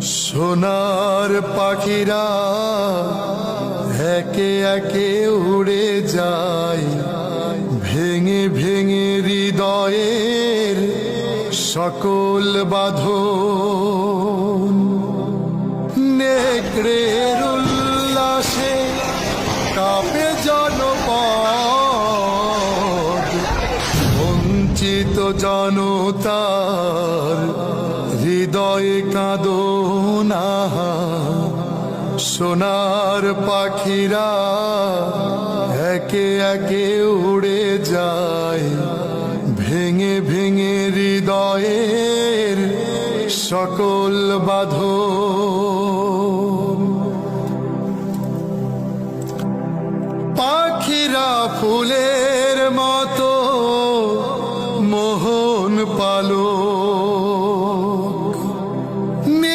সোনার পাখিরা একে একে উড়ে যায়, ভেঙে ভেঙে হৃদয়ের সকল বাঁধন। নেকড়ের উল্লাসে কাঁপে জনপদ, বঞ্চিত জনতার হৃদয়ে কাঁদনা। সোনার পাখিরা একে একে উড়ে যায়, ভেঙে ভেঙে হৃদয়ের সকল বাঁধন। পাখিরা ফুলের মতো মোহন পালো,